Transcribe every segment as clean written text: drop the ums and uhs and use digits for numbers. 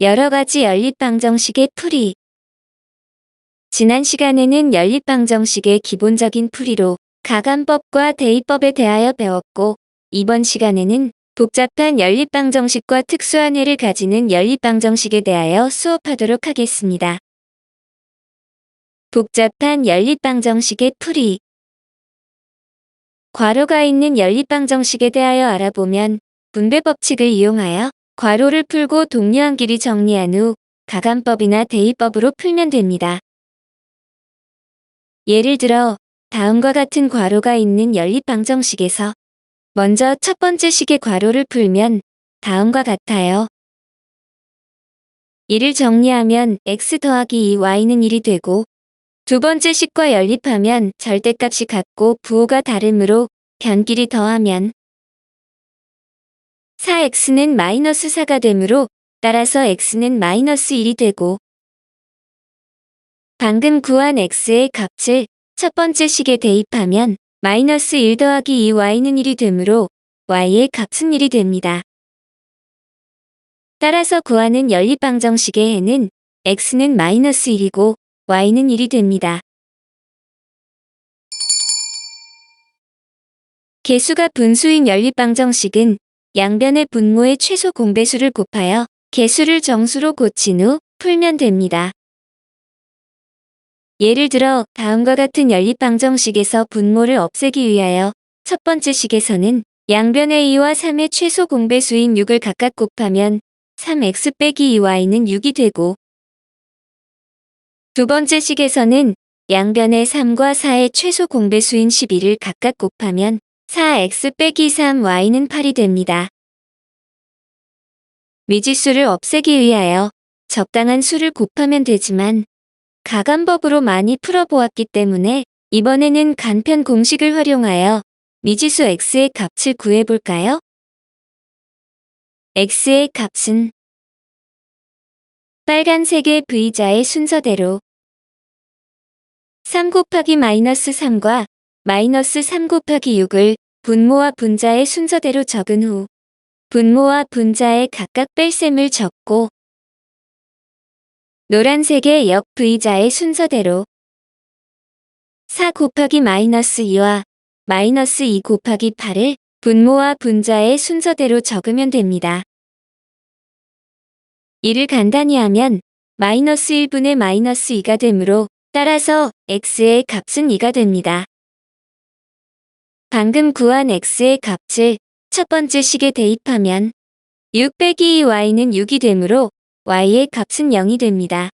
여러가지 연립방정식의 풀이. 지난 시간에는 연립방정식의 기본적인 풀이로 가감법과 대입법에 대하여 배웠고, 이번 시간에는 복잡한 연립방정식과 특수한 해를 가지는 연립방정식에 대하여 수업하도록 하겠습니다. 복잡한 연립방정식의 풀이. 괄호가 있는 연립방정식에 대하여 알아보면 분배법칙을 이용하여 괄호를 풀고 동료한 길이 정리한 후 가감법이나 대입법으로 풀면 됩니다. 예를 들어 다음과 같은 괄호가 있는 연립방정식에서 먼저 첫 번째 식의 괄호를 풀면 다음과 같아요. 이를 정리하면 x 더하기 2y는 1이 되고, 두 번째 식과 연립하면 절대값이 같고 부호가 다르므로 변끼리 더하면 4x는 마이너스 4가 되므로 따라서 x는 마이너스 1이 되고, 방금 구한 x의 값을 첫 번째 식에 대입하면 마이너스 1 더하기 2y는 1이 되므로 y의 값은 1이 됩니다. 따라서 구하는 연립방정식의 해는 x는 마이너스 1이고 y는 1이 됩니다. 개수가 분수인 연립방정식은 양변의 분모의 최소 공배수를 곱하여 개수를 정수로 고친 후 풀면 됩니다. 예를 들어 다음과 같은 연립방정식에서 분모를 없애기 위하여 첫 번째 식에서는 양변의 2와 3의 최소 공배수인 6을 각각 곱하면 3x 빼기 2y는 6이 되고, 두 번째 식에서는 양변의 3과 4의 최소 공배수인 11을 각각 곱하면 4x 빼기 3y는 8이 됩니다. 미지수를 없애기 위하여 적당한 수를 곱하면 되지만 가감법으로 많이 풀어보았기 때문에 이번에는 간편 공식을 활용하여 미지수 x의 값을 구해볼까요? x의 값은 빨간색의 V자의 순서대로 3 곱하기 마이너스 3과 마이너스 3 곱하기 6을 분모와 분자의 순서대로 적은 후 분모와 분자의 각각 뺄셈을 적고, 노란색의 역 V자의 순서대로 4 곱하기 마이너스 2와 마이너스 2 곱하기 8을 분모와 분자의 순서대로 적으면 됩니다. 이를 간단히 하면 마이너스 1분의 마이너스 2가 되므로 따라서 x의 값은 2가 됩니다. 방금 구한 x의 값을 첫 번째 식에 대입하면 6 빼기 2y는 6이 되므로 y의 값은 0이 됩니다.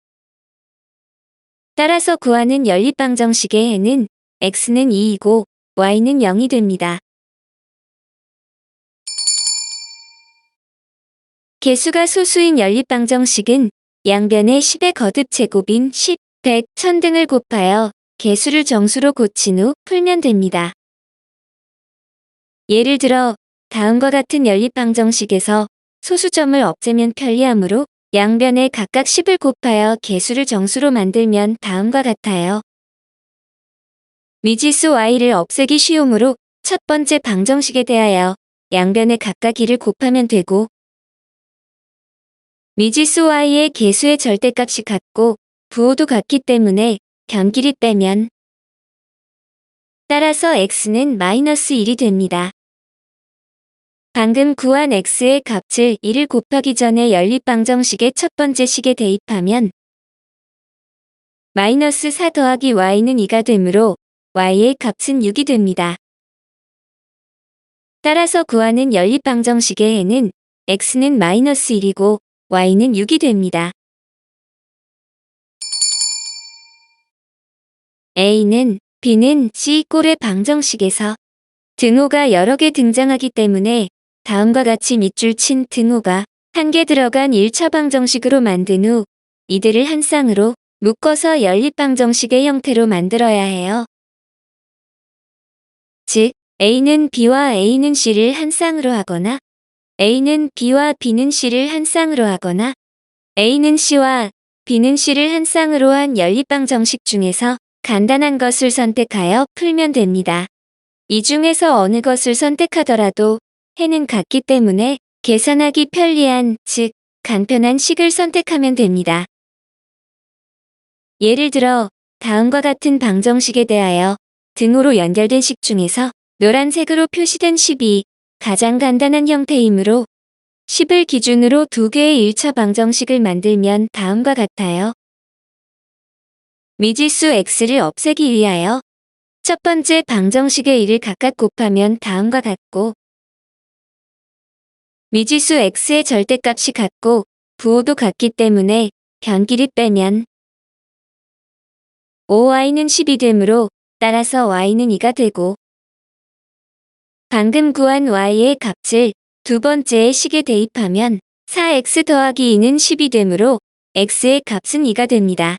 따라서 구하는 연립방정식의 해는 x는 2이고 y는 0이 됩니다. 개수가 소수인 연립방정식은 양변의 10의 거듭 제곱인 10, 100, 1000 등을 곱하여 개수를 정수로 고친 후 풀면 됩니다. 예를 들어 다음과 같은 연립방정식에서 소수점을 없애면 편리하므로 양변에 각각 10을 곱하여 개수를 정수로 만들면 다음과 같아요. 미지수 y를 없애기 쉬우므로 첫 번째 방정식에 대하여 양변에 각각 2를 곱하면 되고, 미지수 y의 개수의 절대값이 같고 부호도 같기 때문에 변끼리 빼면 따라서 x는 마이너스 1이 됩니다. 방금 구한 x의 값을 1을 곱하기 전에 연립방정식의 첫 번째 식에 대입하면 마이너스 4 더하기 y는 2가 되므로 y의 값은 6이 됩니다. 따라서 구하는 연립방정식의 해는 x는 마이너스 1이고 y는 6이 됩니다. a는 b는 c 꼴의 방정식에서 등호가 여러 개 등장하기 때문에 다음과 같이 밑줄 친 등호가 한 개 들어간 1차 방정식으로 만든 후 이들을 한 쌍으로 묶어서 연립방정식의 형태로 만들어야 해요. 즉, a는 b와 a는 c를 한 쌍으로 하거나 a는 b와 b는 c를 한 쌍으로 하거나 a는 c와 b는 c를 한 쌍으로 한 연립방정식 중에서 간단한 것을 선택하여 풀면 됩니다. 이 중에서 어느 것을 선택하더라도 해는 같기 때문에 계산하기 편리한, 즉 간편한 식을 선택하면 됩니다. 예를 들어 다음과 같은 방정식에 대하여 등호로 연결된 식 중에서 노란색으로 표시된 식이 가장 간단한 형태이므로 10을 기준으로 두 개의 1차 방정식을 만들면 다음과 같아요. 미지수 x를 없애기 위하여 첫 번째 방정식의 1을 각각 곱하면 다음과 같고, 미지수 x의 절대값이 같고 부호도 같기 때문에 변기를 빼면 5y는 10이 되므로 따라서 y는 2가 되고, 방금 구한 y의 값을 두 번째의 식에 대입하면 4x 더하기 2는 10이 되므로 x의 값은 2가 됩니다.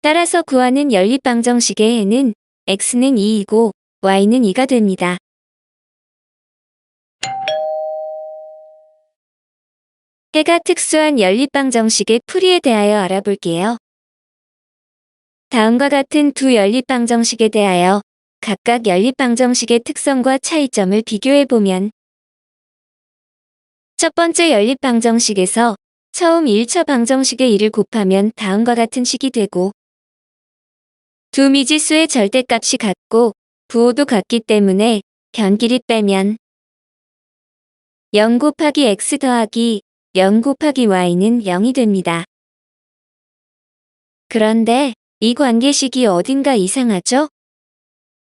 따라서 구하는 연립방정식의 해는 x는 2이고 y는 2가 됩니다. 해가 특수한 연립방정식의 풀이에 대하여 알아볼게요. 다음과 같은 두 연립방정식에 대하여 각각 연립방정식의 특성과 차이점을 비교해보면, 첫 번째 연립방정식에서 처음 1차 방정식의 1을 곱하면 다음과 같은 식이 되고, 두 미지수의 절대값이 같고 부호도 같기 때문에 변기를 빼면 0 곱하기 x 더하기 0 곱하기 y는 0이 됩니다. 그런데 이 관계식이 어딘가 이상하죠?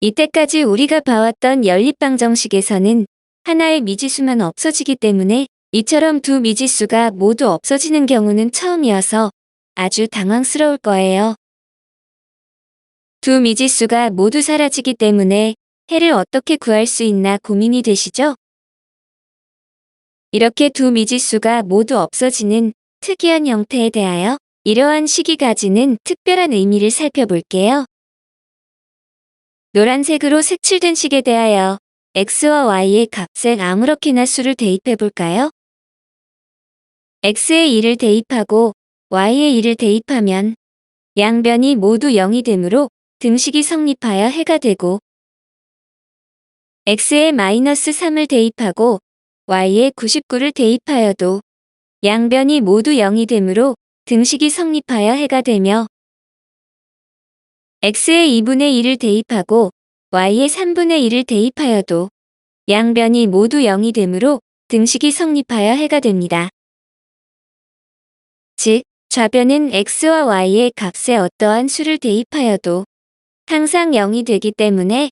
이때까지 우리가 봐왔던 연립방정식에서는 하나의 미지수만 없어지기 때문에 이처럼 두 미지수가 모두 없어지는 경우는 처음이어서 아주 당황스러울 거예요. 두 미지수가 모두 사라지기 때문에 해를 어떻게 구할 수 있나 고민이 되시죠? 이렇게 두 미지수가 모두 없어지는 특이한 형태에 대하여 이러한 식이 가지는 특별한 의미를 살펴볼게요. 노란색으로 색칠된 식에 대하여 x와 y의 값에 아무렇게나 수를 대입해 볼까요? x의 2를 대입하고 y의 2를 대입하면 양변이 모두 0이 되므로 등식이 성립하여 해가 되고, x의 마이너스 3을 대입하고 y의 99를 대입하여도 양변이 모두 0이 되므로 등식이 성립하여 해가 되며, x의 2분의 1을 대입하고 y의 3분의 1을 대입하여도 양변이 모두 0이 되므로 등식이 성립하여 해가 됩니다. 즉, 좌변은 x와 y의 값에 어떠한 수를 대입하여도 항상 0이 되기 때문에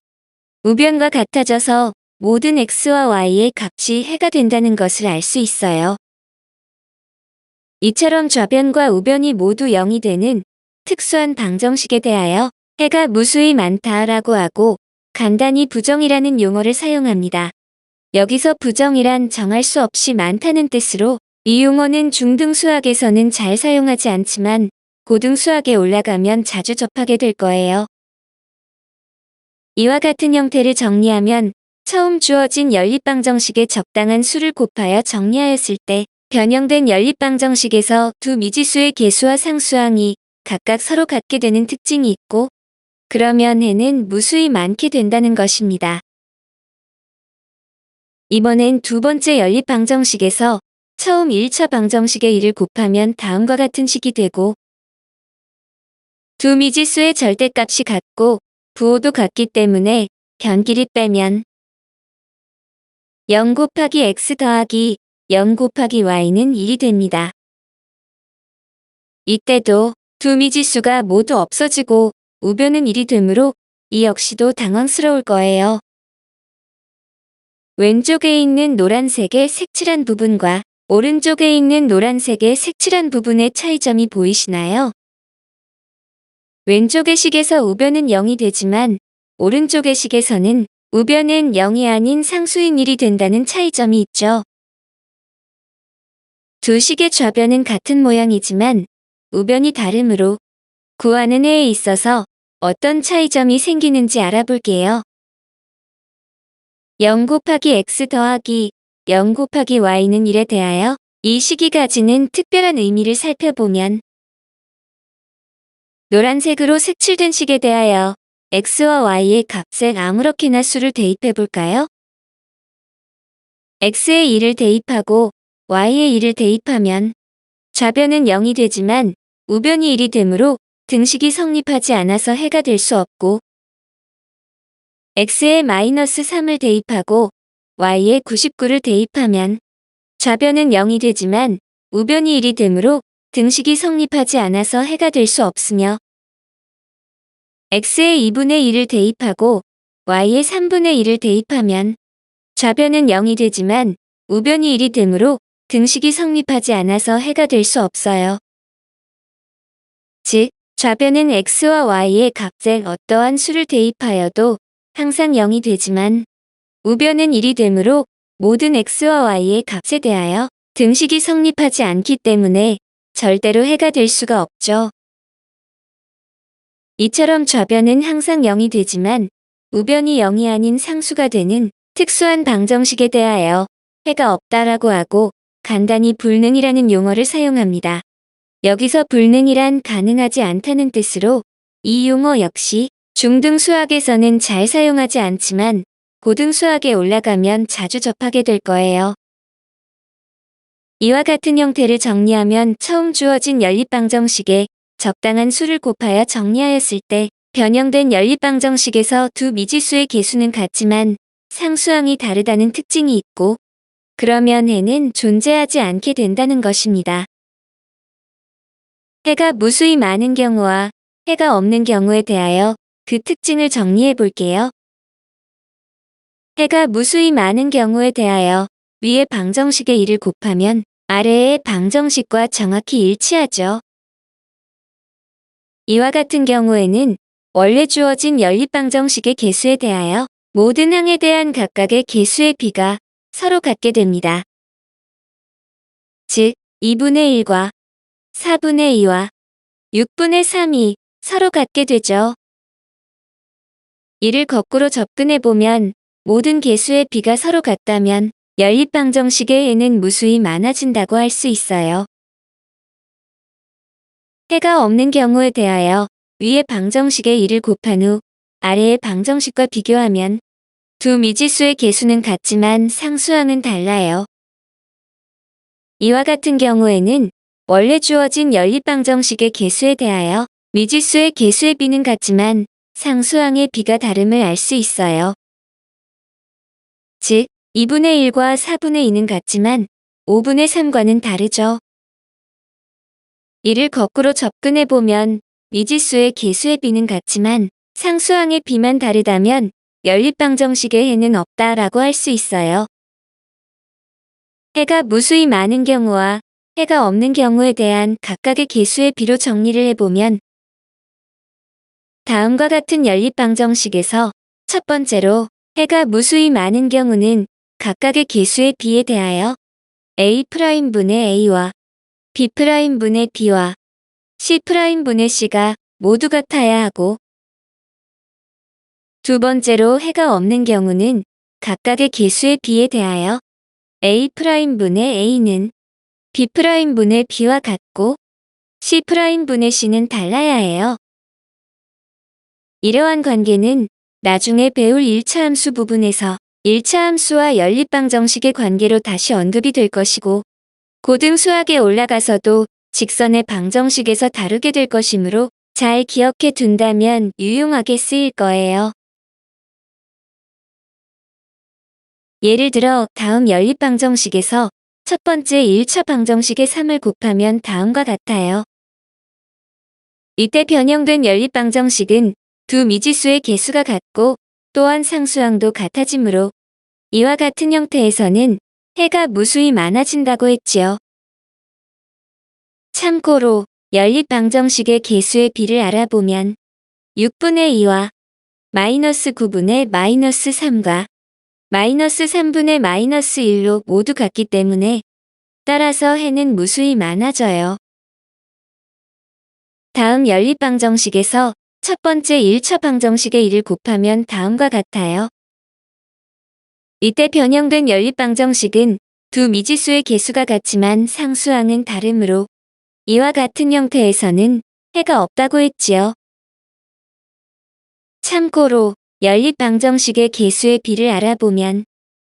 우변과 같아져서 모든 x와 y의 값이 해가 된다는 것을 알 수 있어요. 이처럼 좌변과 우변이 모두 0이 되는 특수한 방정식에 대하여 해가 무수히 많다라고 하고 간단히 부정이라는 용어를 사용합니다. 여기서 부정이란 정할 수 없이 많다는 뜻으로, 이 용어는 중등 수학에서는 잘 사용하지 않지만 고등 수학에 올라가면 자주 접하게 될 거예요. 이와 같은 형태를 정리하면 처음 주어진 연립방정식에 적당한 수를 곱하여 정리하였을 때 변형된 연립방정식에서 두 미지수의 개수와 상수항이 각각 서로 같게 되는 특징이 있고, 그러면 해는 무수히 많게 된다는 것입니다. 이번엔 두 번째 연립방정식에서 처음 1차 방정식의 1을 곱하면 다음과 같은 식이 되고, 두 미지수의 절대값이 같고 부호도 같기 때문에 변기를 빼면 0 곱하기 x 더하기 0 곱하기 y는 1이 됩니다. 이때도 두 미지수가 모두 없어지고 우변은 1이 되므로 이 역시도 당황스러울 거예요. 왼쪽에 있는 노란색의 색칠한 부분과 오른쪽에 있는 노란색의 색칠한 부분의 차이점이 보이시나요? 왼쪽의 식에서 우변은 0이 되지만 오른쪽의 식에서는 우변은 0이 아닌 상수인 1이 된다는 차이점이 있죠. 두 식의 좌변은 같은 모양이지만 우변이 다르므로 구하는 해에 있어서 어떤 차이점이 생기는지 알아볼게요. 0 곱하기 x 더하기 0 곱하기 y는 1에 대하여 이 식이 가지는 특별한 의미를 살펴보면, 노란색으로 색칠된 식에 대하여 x와 y의 값에 아무렇게나 수를 대입해 볼까요? x의 2를 대입하고 y의 1을 대입하면 좌변은 0이 되지만 우변이 1이 되므로 등식이 성립하지 않아서 해가 될 수 없고, x에 마이너스 3을 대입하고 y에 99를 대입하면 좌변은 0이 되지만 우변이 1이 되므로 등식이 성립하지 않아서 해가 될 수 없으며, x에 2분의 1을 대입하고 y에 3분의 1을 대입하면 좌변은 0이 되지만 우변이 1이 되므로 등식이 성립하지 않아서 해가 될 수 없어요. 즉, 좌변은 x와 y에 각각 어떠한 수를 대입하여도 항상 0이 되지만 우변은 1이 되므로 모든 x와 y의 값에 대하여 등식이 성립하지 않기 때문에 절대로 해가 될 수가 없죠. 이처럼 좌변은 항상 0이 되지만 우변이 0이 아닌 상수가 되는 특수한 방정식에 대하여 해가 없다라고 하고 간단히 불능이라는 용어를 사용합니다. 여기서 불능이란 가능하지 않다는 뜻으로 이 용어 역시 중등 수학에서는 잘 사용하지 않지만 고등 수학에 올라가면 자주 접하게 될 거예요. 이와 같은 형태를 정리하면 처음 주어진 연립방정식에 적당한 수를 곱하여 정리하였을 때 변형된 연립방정식에서 두 미지수의 개수는 같지만 상수항이 다르다는 특징이 있고, 그러면 해는 존재하지 않게 된다는 것입니다. 해가 무수히 많은 경우와 해가 없는 경우에 대하여 그 특징을 정리해 볼게요. 해가 무수히 많은 경우에 대하여 위의 방정식의 1을 곱하면 아래의 방정식과 정확히 일치하죠. 이와 같은 경우에는 원래 주어진 연립방정식의 개수에 대하여 모든 항에 대한 각각의 개수의 비가 서로 같게 됩니다. 즉, 2분의 1과 4분의 2와 6분의 3이 서로 같게 되죠. 이를 거꾸로 접근해보면 모든 개수의 비가 서로 같다면 연립방정식의 해는 무수히 많아진다고 할 수 있어요. 해가 없는 경우에 대하여 위의 방정식의 1을 곱한 후 아래의 방정식과 비교하면 두 미지수의 개수는 같지만 상수항은 달라요. 이와 같은 경우에는 원래 주어진 연립방정식의 개수에 대하여 미지수의 개수의 비는 같지만 상수항의 비가 다름을 알 수 있어요. 즉, 2분의 1과 4분의 2는 같지만 5분의 3과는 다르죠. 이를 거꾸로 접근해보면 미지수의 개수의 비는 같지만 상수항의 비만 다르다면 연립방정식의 해는 없다라고 할 수 있어요. 해가 무수히 많은 경우와 해가 없는 경우에 대한 각각의 개수의 비로 정리를 해보면 다음과 같은 연립방정식에서 첫 번째로 해가 무수히 많은 경우는 각각의 개수의 비에 대하여 A'분의 A와 B'분의 B와 C'분의 C가 모두 같아야 하고, 두 번째로 해가 없는 경우는 각각의 개수의 비에 대하여 A'분의 A는 B'분의 B와 같고 C'분의 C는 달라야 해요. 이러한 관계는 나중에 배울 1차 함수 부분에서 1차 함수와 연립방정식의 관계로 다시 언급이 될 것이고, 고등 수학에 올라가서도 직선의 방정식에서 다루게 될 것이므로 잘 기억해 둔다면 유용하게 쓰일 거예요. 예를 들어 다음 연립방정식에서 첫 번째 1차 방정식의 3을 곱하면 다음과 같아요. 이때 변형된 연립방정식은 두 미지수의 개수가 같고 또한 상수항도 같아지므로 이와 같은 형태에서는 해가 무수히 많아진다고 했지요. 참고로 연립방정식의 개수의 비를 알아보면 6분의 2와 마이너스 9분의 마이너스 3과 마이너스 3분의 마이너스 1로 모두 같기 때문에 따라서 해는 무수히 많아져요. 다음 연립방정식에서 첫 번째 1차 방정식의 1을 곱하면 다음과 같아요. 이때 변형된 연립방정식은 두 미지수의 개수가 같지만 상수항은 다르므로 이와 같은 형태에서는 해가 없다고 했지요. 참고로 연립방정식의 개수의 비를 알아보면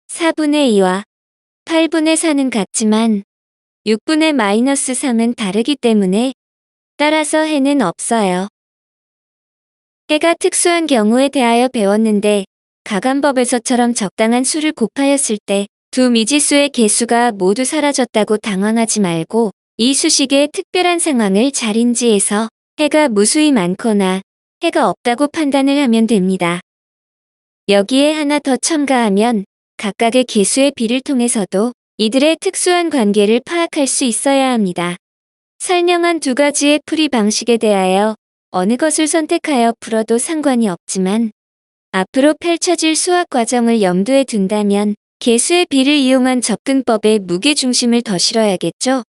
4분의 2와 8분의 4는 같지만 6분의 마이너스 3은 다르기 때문에 따라서 해는 없어요. 해가 특수한 경우에 대하여 배웠는데 가감법에서처럼 적당한 수를 곱하였을 때 두 미지수의 개수가 모두 사라졌다고 당황하지 말고 이 수식의 특별한 상황을 잘 인지해서 해가 무수히 많거나 해가 없다고 판단을 하면 됩니다. 여기에 하나 더 첨가하면 각각의 개수의 비를 통해서도 이들의 특수한 관계를 파악할 수 있어야 합니다. 설명한 두 가지의 풀이 방식에 대하여 어느 것을 선택하여 풀어도 상관이 없지만 앞으로 펼쳐질 수학 과정을 염두에 둔다면 개수의 비를 이용한 접근법에 무게중심을 더 실어야겠죠?